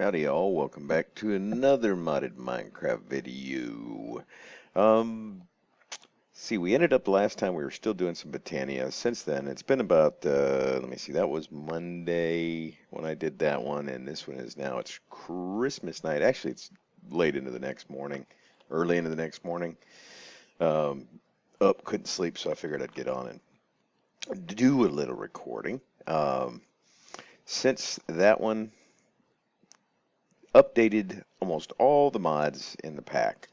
Howdy y'all, welcome back to another modded Minecraft video. Um, see, we ended up last time we were still doing some Botania. Since then, it's been about, let me see, that was Monday when I did that one, and this one is now, it's Christmas night. Actually, it's late into the next morning, early into the next morning. Um, couldn't sleep, so I figured I'd get on and do a little recording. Since that one, updated almost all the mods in the pack.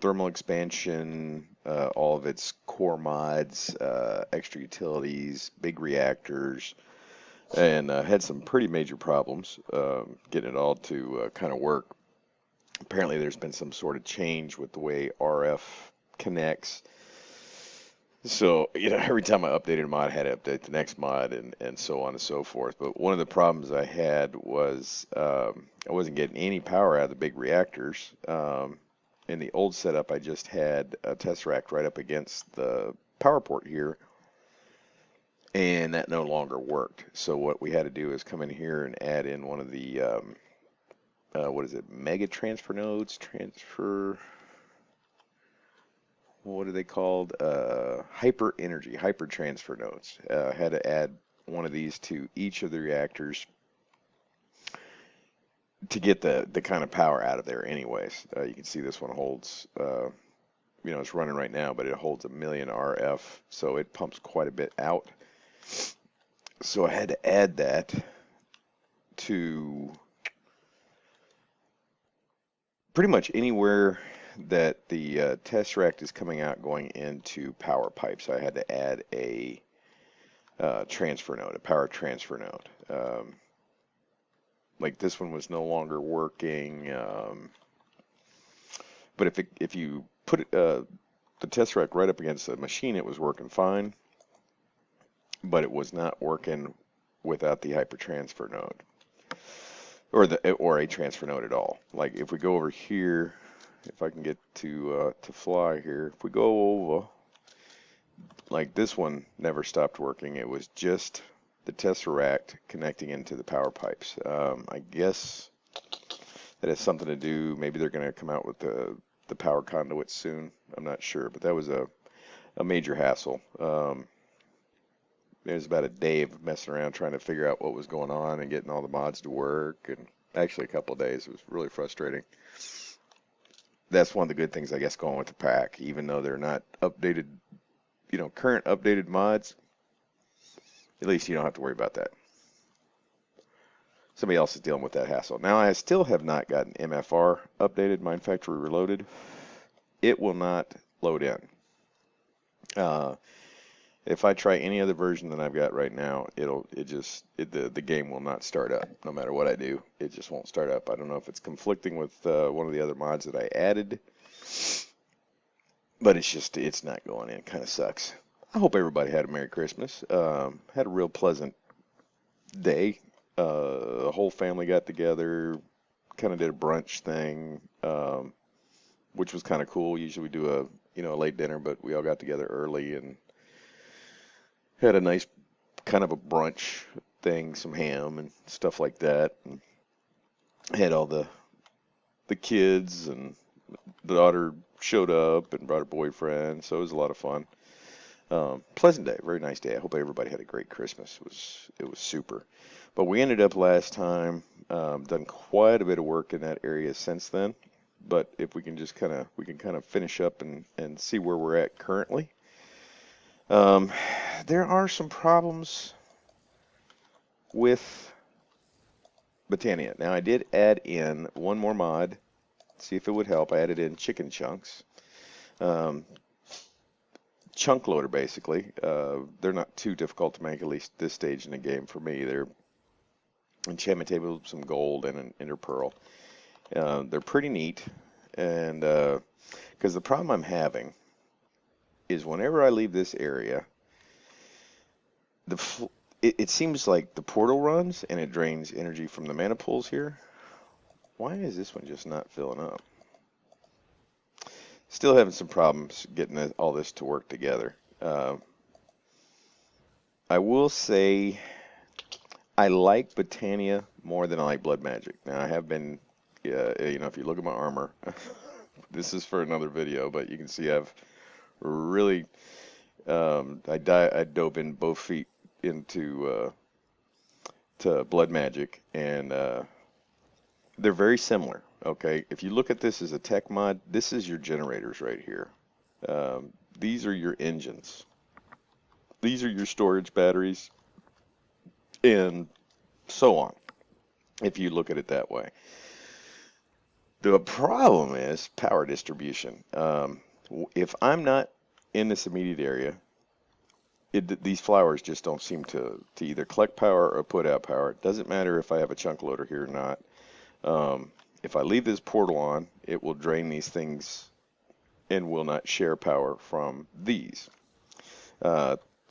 Thermal expansion, all of its core mods, extra utilities, big reactors, and had some pretty major problems getting it all to kind of work. Apparently there's been some sort of change with the way RF connects. So, every time I updated a mod, I had to update the next mod and so on and so forth. But one of the problems I had was I wasn't getting any power out of the big reactors. In the old setup, I just had a tesseract right up against the power port here, and that no longer worked. So what we had to do is come in here and add in one of the, what is it, mega transfer nodes? What are they called? Hyper transfer nodes. Had to add one of these to each of the reactors to get the kind of power out of there anyways. You can see this one holds, it's running right now, but it holds 1,000,000 RF, so it pumps quite a bit out. So I had to add that to pretty much anywhere that the tesseract is coming out going into power pipes. I had to add a transfer node, a power transfer node. Like this one was no longer working, but if you put the tesseract right up against the machine, it was working fine, but it was not working without the hyper transfer node or a transfer node at all. Like if we go over here, if I can get to fly here, if we go over, like this one never stopped working. It was just the tesseract connecting into the power pipes. I guess that has something to do. Maybe they're going to come out with the power conduits soon. I'm not sure, but that was a major hassle. It was about a day of messing around trying to figure out what was going on and getting all the mods to work, and actually a couple of days. It was really frustrating. That's one of the good things, I guess, going with the pack. Even though they're not updated, current updated mods, at least you don't have to worry about that. Somebody else is dealing with that hassle. Now, I still have not gotten MFR updated, Mine Factory Reloaded. It will not load in. If I try any other version than I've got right now, the game will not start up. No matter what I do, it just won't start up. I don't know if it's conflicting with one of the other mods that I added, but it's not going in. It kind of sucks. I hope everybody had a Merry Christmas. Had a real pleasant day. The whole family got together, kind of did a brunch thing, which was kind of cool. Usually we do a late dinner, but we all got together early and had a nice kind of a brunch thing, some ham and stuff like that. And had all the kids, and the daughter showed up and brought her boyfriend, so it was a lot of fun. Pleasant day, very nice day. I hope everybody had a great Christmas. It was super. But we ended up last time done quite a bit of work in that area since then. But if we can just kind of finish up and see where we're at currently. There are some problems with Botania. Now, I did add in one more mod, see if it would help. I added in chicken chunks. Chunk loader, basically. They're not too difficult to make, at least this stage in the game for me. They're enchantment table, some gold, and an ender pearl. They're pretty neat, and because the problem I'm having is whenever I leave this area, it seems like the portal runs and it drains energy from the mana pools here. Why is this one just not filling up? Still having some problems getting all this to work together. I will say I like Botania more than I like Blood Magic. Now I have been, if you look at my armor, this is for another video, but you can see I've really, I dove in both feet into to Blood Magic, and they're very similar. Okay, if you look at this as a tech mod, this is your generators right here. These are your engines. These are your storage batteries, and so on, if you look at it that way. The problem is power distribution. If I'm not in this immediate area, these flowers just don't seem to either collect power or put out power. It doesn't matter if I have a chunk loader here or not. If I leave this portal on, it will drain these things and will not share power from these.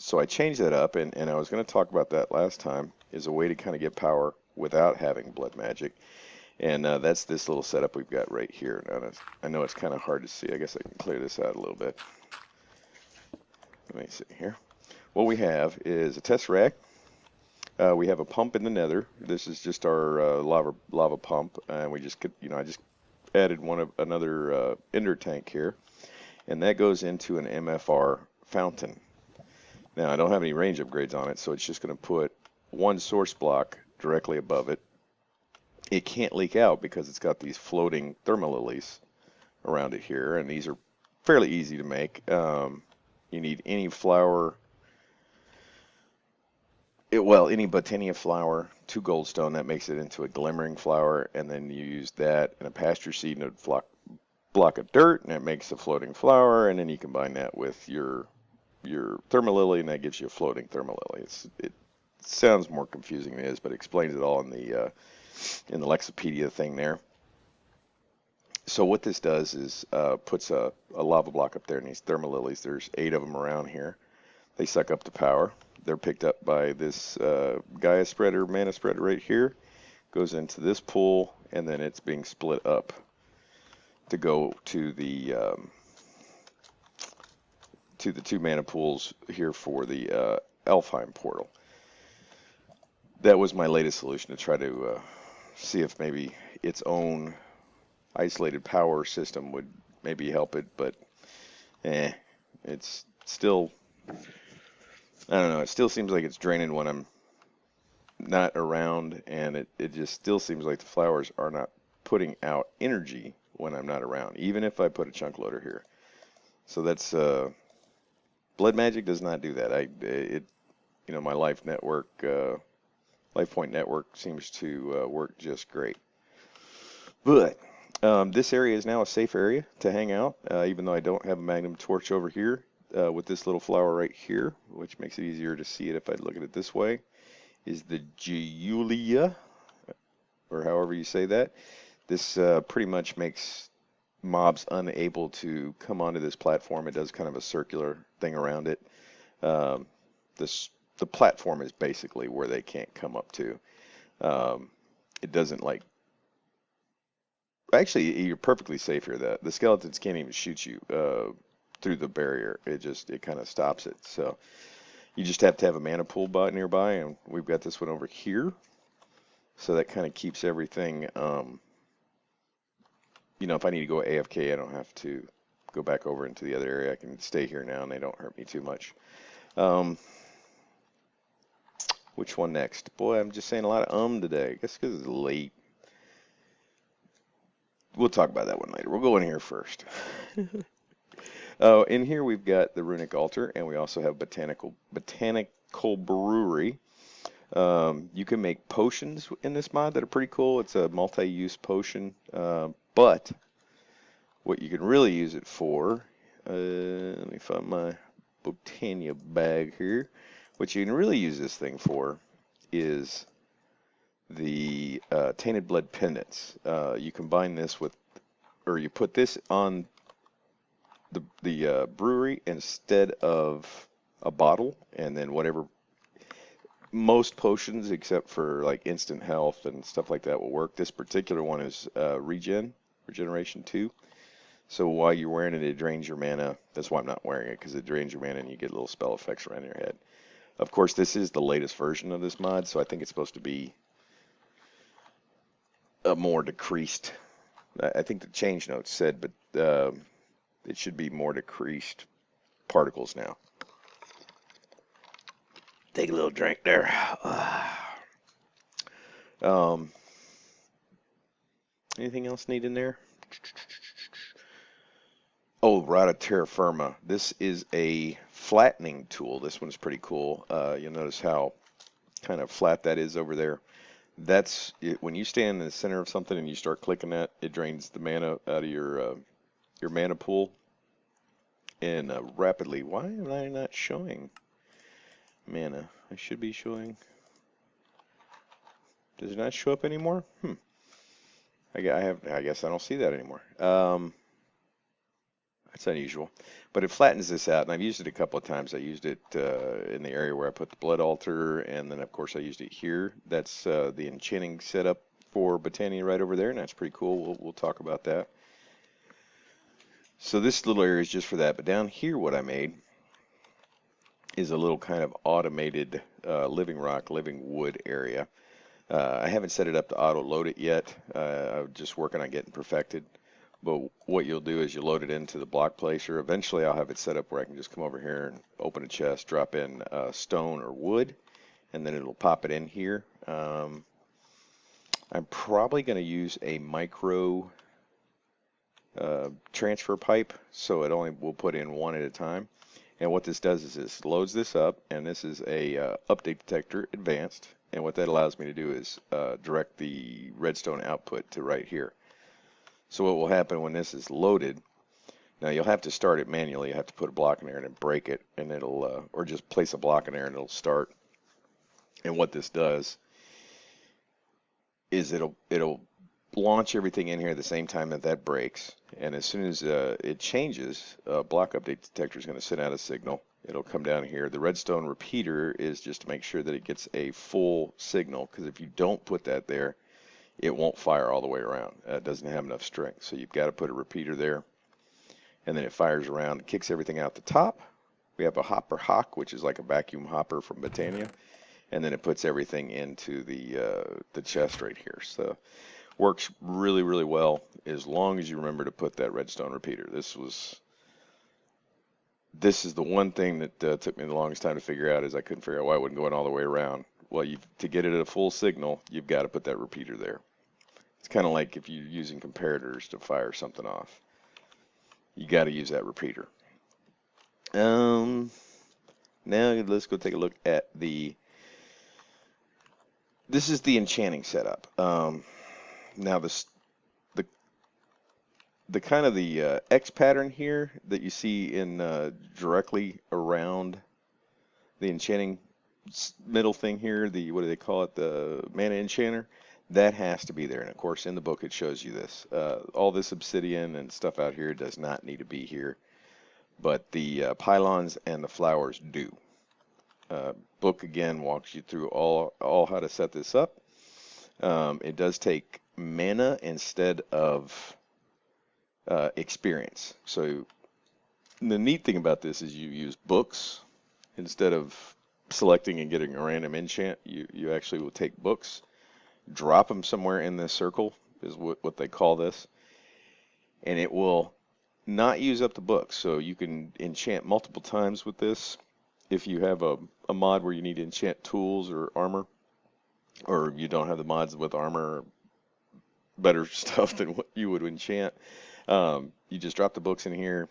So I changed that up, and I was going to talk about that last time, is a way to kind of get power without having Blood Magic. And that's this little setup we've got right here. Now, I know it's kind of hard to see. I guess I can clear this out a little bit. Let me see here. What we have is a test rack. We have a pump in the nether. This is just our lava pump, and we just I just added another ender tank here, and that goes into an MFR fountain. Now I don't have any range upgrades on it, so it's just going to put one source block directly above it. It can't leak out because it's got these floating thermal lilies around it here, and these are fairly easy to make. You need any flower. Any Botania flower, 2 goldstone, that makes it into a glimmering flower, and then you use that and a pasture seed and a block of dirt, and it makes a floating flower, and then you combine that with your thermal lily, and that gives you a floating thermal lily. It sounds more confusing than it is, but it explains it all in the Lexipedia thing there. So what this does is puts a lava block up there, and these thermal lilies, there's 8 of them around here. They suck up the power. They're picked up by this Gaia spreader, mana spreader right here. Goes into this pool, and then it's being split up to go to the 2 mana pools here for the Elfheim portal. That was my latest solution to try to see if maybe its own isolated power system would maybe help it, but it's still, I don't know, it still seems like it's draining when I'm not around, and it just still seems like the flowers are not putting out energy when I'm not around, even if I put a chunk loader here. So that's Blood Magic does not do that. My life network, LifePoint network seems to work just great. But this area is now a safe area to hang out, even though I don't have a magnum torch over here. With this little flower right here, which makes it easier to see it if I look at it this way, is the Giulia, or however you say that. This pretty much makes mobs unable to come onto this platform. It does kind of a circular thing around it. The platform is basically where they can't come up to. It doesn't like... Actually, you're perfectly safe here. The skeletons can't even shoot you through the barrier. It kind of stops it. So you just have to have a mana pool nearby, and we've got this one over here. So that kind of keeps everything, if I need to go AFK, I don't have to go back over into the other area. I can stay here now, and they don't hurt me too much. Which one next? Boy, I'm just saying a lot of today. I guess because it's late. We'll talk about that one later. We'll go in here first. In here we've got the runic altar, and we also have botanical brewery. You can make potions in this mod that are pretty cool. It's a multi-use potion, but what you can really use it for, let me find my Botania bag here. What you can really use this thing for is the tainted blood pendants. You combine this with, or you put this on the brewery instead of a bottle, and then whatever, most potions except for like instant health and stuff like that will work. This particular one is regeneration 2. So while you're wearing it, it drains your mana. That's why I'm not wearing it, because it drains your mana and you get little spell effects around your head. Of course, this is the latest version of this mod, so I think it's supposed to be a more decreased. I think the change notes said, but it should be more decreased particles now. Take a little drink there. Um, anything else need in there? Oh, Rada terra firma. This is a flattening tool. This one's pretty cool. You'll notice how kind of flat that is over there. That's it. When you stand in the center of something and you start clicking that, it drains the mana out of your mana pool and rapidly. Why am I not showing mana? I should be showing. Does it not show up anymore? I guess I don't see that anymore. That's unusual, but it flattens this out, and I've used it a couple of times. I used it in the area where I put the blood altar, and then of course I used it here. That's the enchanting setup for Botania right over there, and that's pretty cool. We'll talk about that. So this little area is just for that, but down here what I made is a little kind of automated living rock, living wood area. I haven't set it up to auto load it yet. I'm just working on getting perfected. But what you'll do is you load it into the block placer. Eventually I'll have it set up where I can just come over here and open a chest, drop in stone or wood, and then it'll pop it in here. I'm probably going to use a micro transfer pipe, so it only will put in one at a time. And what this does is this loads this up, and this is a update detector advanced. And what that allows me to do is direct the redstone output to right here. So what will happen when this is loaded, now you'll have to start it manually. You have to put a block in there and then break it, and it'll, or just place a block in there and it'll start. And what this does is it'll launch everything in here at the same time that breaks. And as soon as it changes, block update detector is going to send out a signal. It'll come down here. The redstone repeater is just to make sure that it gets a full signal, because if you don't put that there, it won't fire all the way around. It doesn't have enough strength. So you've got to put a repeater there. And then it fires around, kicks everything out the top. We have a hopper hock, which is like a vacuum hopper from Botania. And then it puts everything into the chest right here. So works really, really well as long as you remember to put that redstone repeater. This is the one thing that took me the longest time to figure out, is I couldn't figure out why it wasn't going all the way around. Well, to get it at a full signal, you've got to put that repeater there. It's kind of like if you're using comparators to fire something off. You got to use that repeater. Now let's go take a look at this is the enchanting setup. Now the kind of the X pattern here that you see in directly around the enchanting middle thing here, what do they call it, the mana enchanter, that has to be there. And of course in the book it shows you this. All this obsidian and stuff out here does not need to be here, but the pylons and the flowers do. Book again walks you through all how to set this up. It does take mana instead of experience. So the neat thing about this is you use books instead of selecting and getting a random enchant. You actually will take books, drop them somewhere in this circle, is what they call this, and it will not use up the books. So you can enchant multiple times with this. If you have a mod where you need to enchant tools or armor, or you don't have the mods with armor or better stuff than what you would enchant, you just drop the books in here,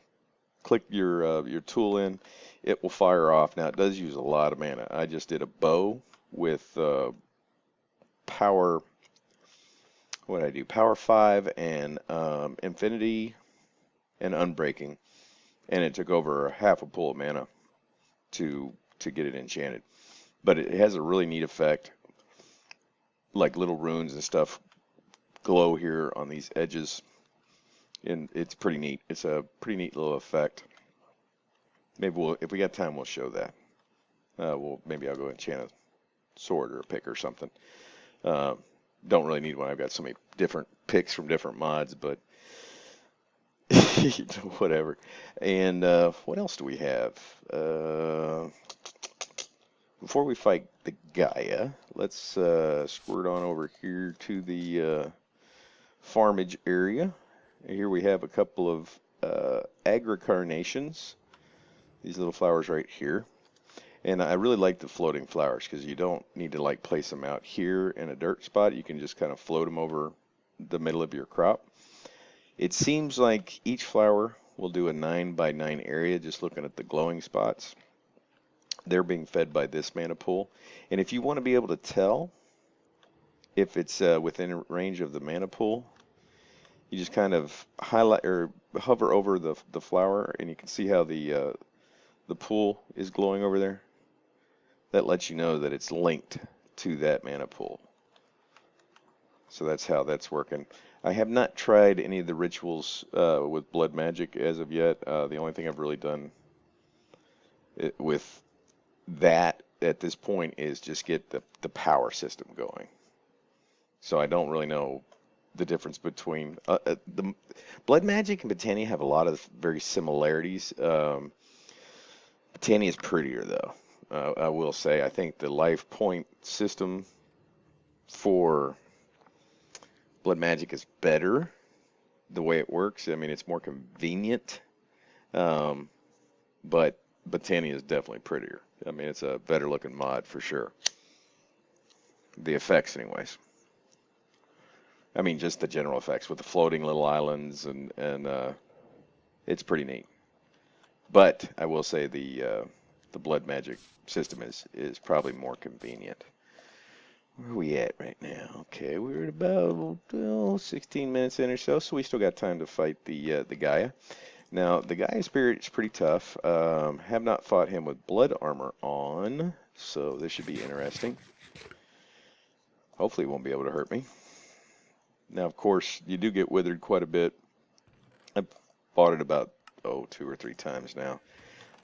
click your tool in, it will fire off. Now it does use a lot of mana. I just did a bow with power, what did I do? Power 5 and infinity and unbreaking, and it took over half a pool of mana to get it enchanted. But it has a really neat effect, like little runes and stuff glow here on these edges, and it's pretty neat. It's a pretty neat little effect. Maybe if we got time, we'll show that. Maybe I'll go enchant a sword or a pick or something. Don't really need one. I've got so many different picks from different mods, but whatever. And what else do we have? Before we fight the Gaia, let's squirt on over here to the farmage area. Here we have a couple of agricarnations, these little flowers right here. And I really like the floating flowers because you don't need to like place them out here in a dirt spot. You can just kind of float them over the middle of your crop. It seems like each flower will do a 9 by 9 area, just looking at the glowing spots. They're being fed by this mana pool. And if you want to be able to tell if it's within range of the mana pool, you just kind of highlight or hover over the flower, and you can see how the pool is glowing over there. That lets you know that it's linked to that mana pool. So that's how that's working. I have not tried any of the rituals with blood magic as of yet. The only thing I've really done with that at this point is just get the power system going. So I don't really know the difference between the blood magic and Botania have a lot of very similarities. Botania is prettier though. I will say I think the life point system for blood magic is better the way it works. I mean, it's more convenient, but Botania is definitely prettier. I mean, it's a better looking mod for sure. The effects anyways. I mean, just the general effects with the floating little islands and it's pretty neat. But I will say the blood magic system is probably more convenient. Where are we at right now? Okay, we're at about 16 minutes in or so, so we still got time to fight the Gaia. Now, the Gaia Spirit is pretty tough. Have not fought him with blood armor on, so this should be interesting. Hopefully it won't be able to hurt me. Now, of course, you do get withered quite a bit. I've fought it about, 2 or 3 times now.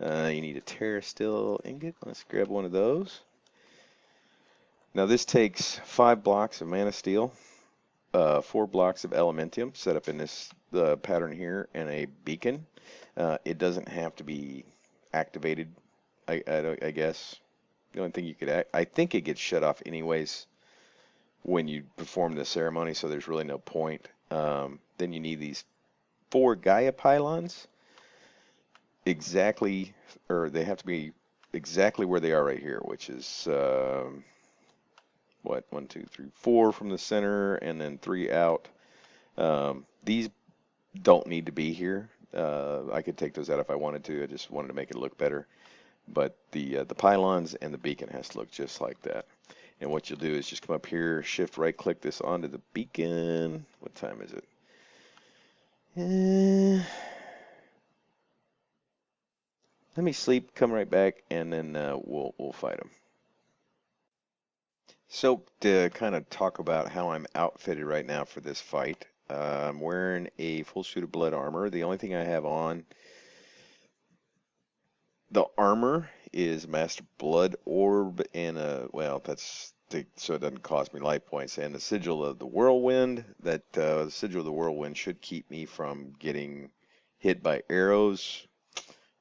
You need a Terra Steel ingot. Let's grab one of those. Now, this takes 5 blocks of Mana Steel, 4 blocks of Elementium set up in this pattern here, and a beacon. It doesn't have to be activated, I guess. The only thing you could I think it gets shut off anyways when you perform the ceremony, so there's really no point. Then you need these 4 Gaia pylons. Exactly, or they have to be exactly where they are right here, which is what, 1, 2, 3, 4 from the center, and then 3 out. These don't need to be here. I could take those out if I wanted to. I just wanted to make it look better. But the pylons and the beacon has to look just like that. And what you'll do is just come up here, shift right click this onto the beacon. What time is it? Let me sleep, come right back, and then we'll fight them. So to kind of talk about how I'm outfitted right now for this fight, I'm wearing a full suit of blood armor. The only thing I have on the armor is Master Blood Orb and well, that's so it doesn't cost me life points, and the Sigil of the Whirlwind. That the Sigil of the Whirlwind should keep me from getting hit by arrows.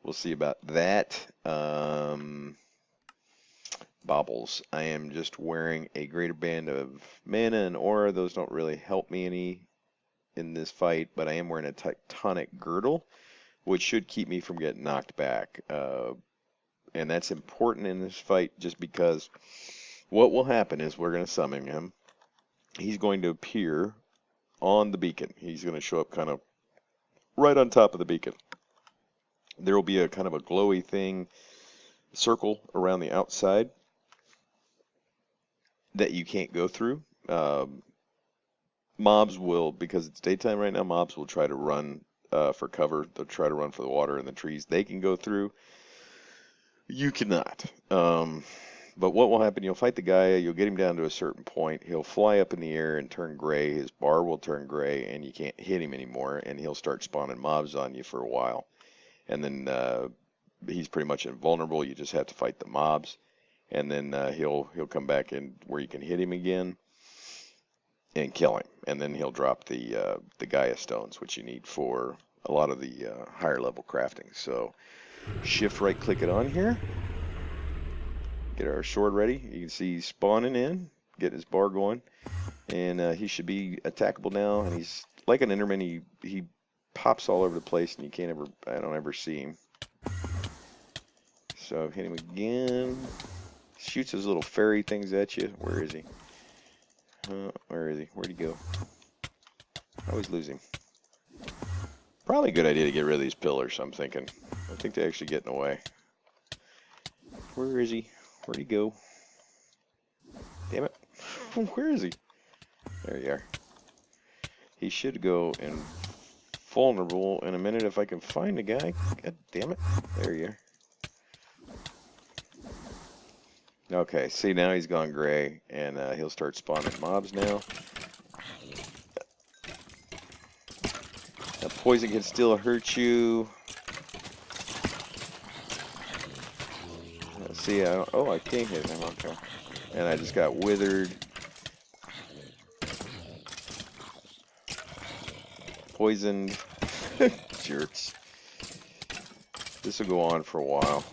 We'll see about that. Baubles. I am just wearing a greater band of mana and aura. Those don't really help me any in this fight, but I am wearing a tectonic girdle, which should keep me from getting knocked back. And that's important in this fight just because what will happen is we're going to summon him. He's going to appear on the beacon. He's going to show up kind of right on top of the beacon. There will be a kind of a glowy thing, circle around the outside that you can't go through. Mobs will, because it's daytime right now, mobs will try to run for cover. They'll try to run for the water and the trees they can go through. You cannot. But what will happen, you'll fight the guy, you'll get him down to a certain point, he'll fly up in the air and turn gray, his bar will turn gray, and you can't hit him anymore, and he'll start spawning mobs on you for a while. And then he's pretty much invulnerable, you just have to fight the mobs. And then he'll come back in where you can hit him again and kill him. And then he'll drop the Gaia stones, which you need for a lot of the higher level crafting. So shift right click it on here. get our sword ready. You can see he's spawning in, getting his bar going, and he should be attackable now. And he's like an Enderman. He pops all over the place, and I don't ever see him. So hit him again. Shoots those little fairy things at you. Where is he? Where is he? Where'd he go? I always lose him. Probably a good idea to get rid of these pillars, I'm thinking. I think they're actually getting away. Where is he? Where'd he go? Damn it. Where is he? There you are. He should go invulnerable in a minute if I can find the guy. God damn it. There you are. Okay, see, now he's gone gray, and he'll start spawning mobs now. Poison can still hurt you. See, oh, I can't hit him. Okay. And I just got withered. Poisoned. Jerks. This will go on for a while.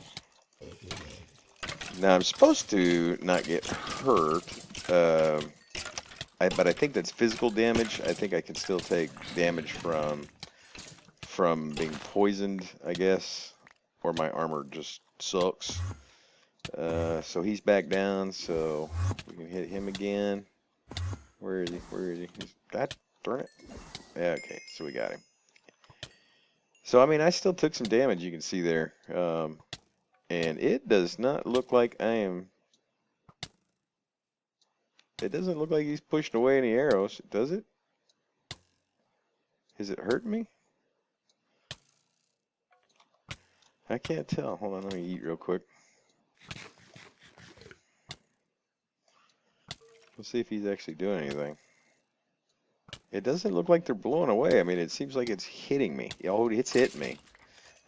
Now, I'm supposed to not get hurt, but I think that's physical damage. I think I can still take damage from being poisoned, I guess, or my armor just sucks. So he's back down, so we can hit him again. Where is he? Where is he? God darn it. Yeah, okay, so we got him. So, I mean, I still took some damage, you can see there. And it does not look like I am... It doesn't look like he's pushing away any arrows, does it? Is it hurting me? I can't tell. Hold on, let me eat real quick. Let's see if he's actually doing anything. It doesn't look like they're blowing away. I mean, it seems like it's hitting me. Oh, it's hitting me.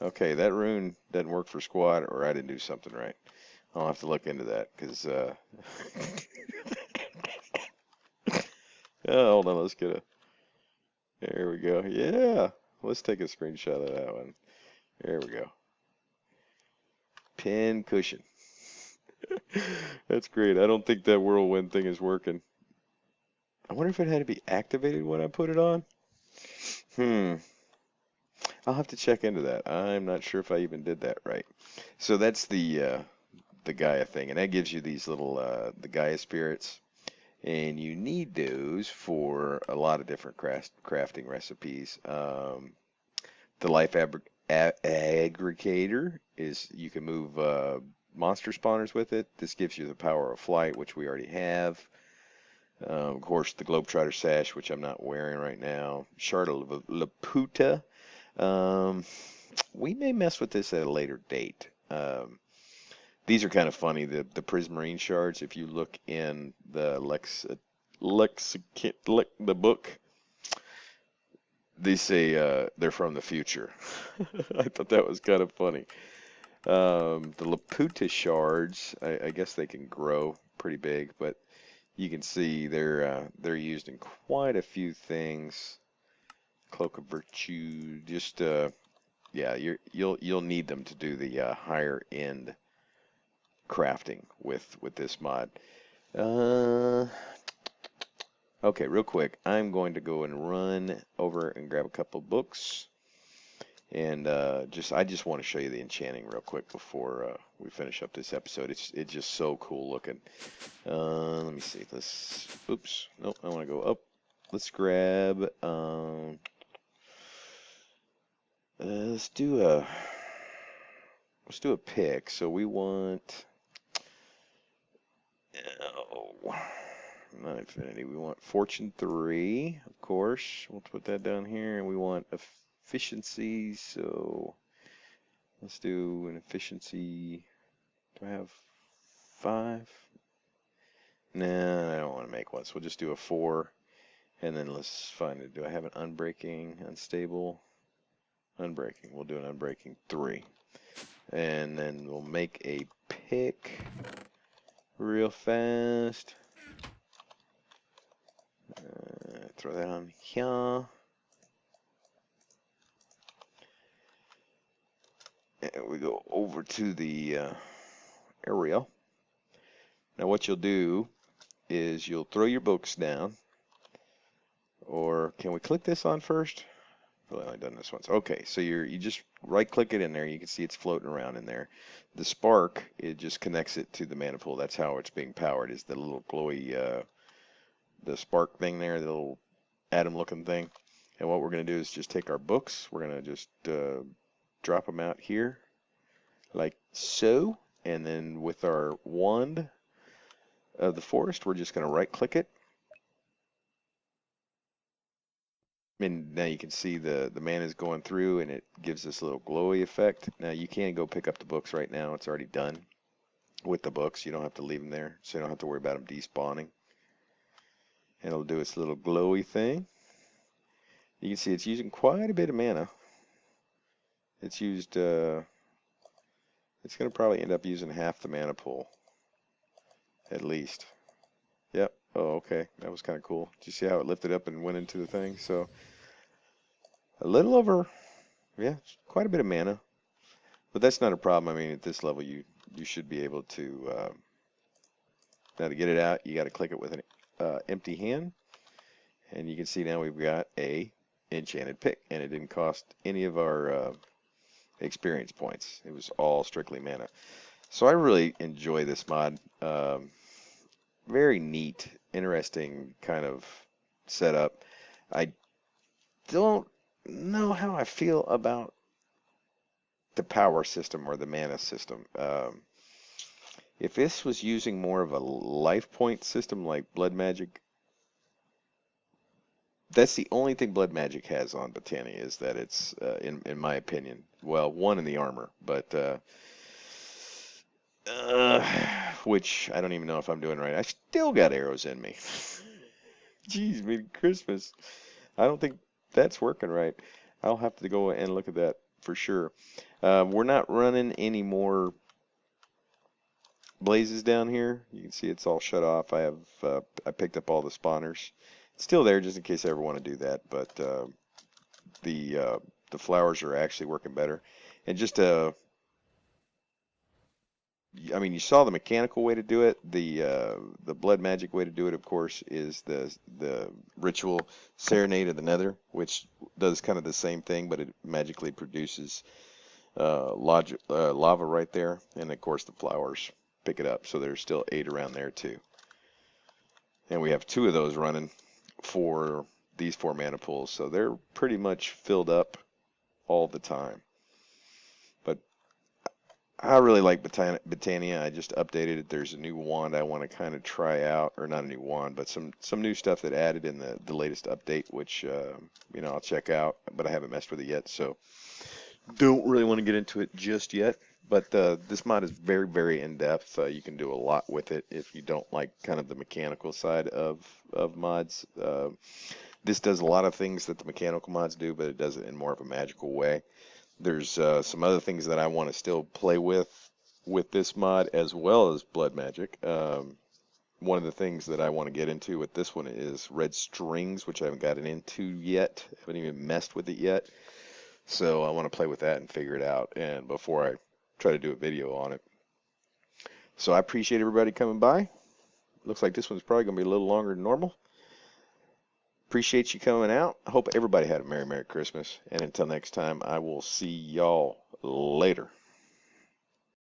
Okay, that rune doesn't work for squad, or I didn't do something right. I'll have to look into that, because... Oh, hold on, let's get a... There we go. Yeah! Let's take a screenshot of that one. There we go. Pin cushion. That's great. I don't think that whirlwind thing is working. I wonder if it had to be activated when I put it on? I'll have to check into that. I'm not sure if I even did that right. So that's the Gaia thing, and that gives you these little the Gaia spirits, and you need those for a lot of different crafting recipes. The life aggregator is you can move monster spawners with it. This gives you the power of flight, which we already have. Of course, the Globetrotter sash, which I'm not wearing right now. Shard of Laputa. We may mess with this at a later date. These are kind of funny. The Prismarine shards, if you look in the the book, they say they're from the future. I thought that was kind of funny. The Laputa shards, I guess they can grow pretty big, but you can see they're used in quite a few things. Cloak of Virtue, just yeah, you'll need them to do the higher end crafting with this mod. Okay, real quick, I'm going to go and run over and grab a couple books, and I just want to show you the enchanting real quick before we finish up this episode. It's just so cool looking. Let me see. Oops, nope, I want to go up. Let's grab. Let's do a pick. So we want. Oh, not infinity. We want fortune 3, of course. We'll put that down here, and we want efficiency. So let's do an efficiency. Do I have 5? Nah, I don't want to make one. So we'll just do a 4, and then let's find it. Do I have an unbreaking, unstable? Unbreaking. We'll do an unbreaking 3, and then we'll make a pick real fast. Throw that on here. And we go over to the area. Now what you'll do is you'll throw your books down, or can we click this on first? I've only done this once. Okay, so you just right click it in there. You can see it's floating around in there. The spark, it just connects it to the mana pool. That's how it's being powered, is the little glowy the spark thing there, the little atom looking thing. And what we're going to do is just take our books. We're going to just drop them out here like so. And then with our wand of the forest, we're just going to right click it. And now you can see the mana is going through, and it gives this little glowy effect. Now you can go pick up the books right now. It's already done with the books. You don't have to leave them there, so you don't have to worry about them despawning. And it'll do its little glowy thing. You can see it's using quite a bit of mana. It's used, it's going to probably end up using half the mana pool, at least. Yep. Oh, okay. That was kind of cool. Did you see how it lifted up and went into the thing? So, a little over, yeah, quite a bit of mana. But that's not a problem. I mean, at this level, you should be able to, now to get it out, you got to click it with an empty hand. And you can see now we've got a enchanted pick, and it didn't cost any of our experience points. It was all strictly mana. So I really enjoy this mod. Very neat, interesting kind of setup. I don't know how I feel about the power system or the mana system. If this was using more of a life point system like Blood Magic, that's the only thing Blood Magic has on Botania, is that it's, in my opinion, well, one in the armor, but which I don't even know if I'm doing right. I still got arrows in me. Jeez, man, Christmas. I don't think that's working right. I'll have to go and look at that for sure. We're not running any more blazes down here. You can see it's all shut off. I picked up all the spawners. It's still there just in case I ever want to do that, but the flowers are actually working better. And just I mean, you saw the mechanical way to do it. The blood magic way to do it, of course, is the ritual Serenade of the Nether, which does kind of the same thing, but it magically produces lava right there, and of course the flowers pick it up. So there's still 8 around there too, and we have 2 of those running for these 4 mana pools, so they're pretty much filled up all the time. But I really like Botania. I just updated it. There's a new wand I want to kind of try out, or not a new wand, but some new stuff that added in the latest update, which you know, I'll check out, but I haven't messed with it yet, so don't really want to get into it just yet. But this mod is very, very in-depth. You can do a lot with it if you don't like kind of the mechanical side of mods. This does a lot of things that the mechanical mods do, but it does it in more of a magical way. There's some other things that I want to still play with this mod, as well as blood magic. One of the things that I want to get into with this one is red strings, which I haven't gotten into yet. I haven't even messed with it yet. So I want to play with that and figure it out, and before I try to do a video on it. So I appreciate everybody coming by. Looks like this one's probably going to be a little longer than normal. Appreciate you coming out. I hope everybody had a Merry Christmas. And until next time, I will see y'all later.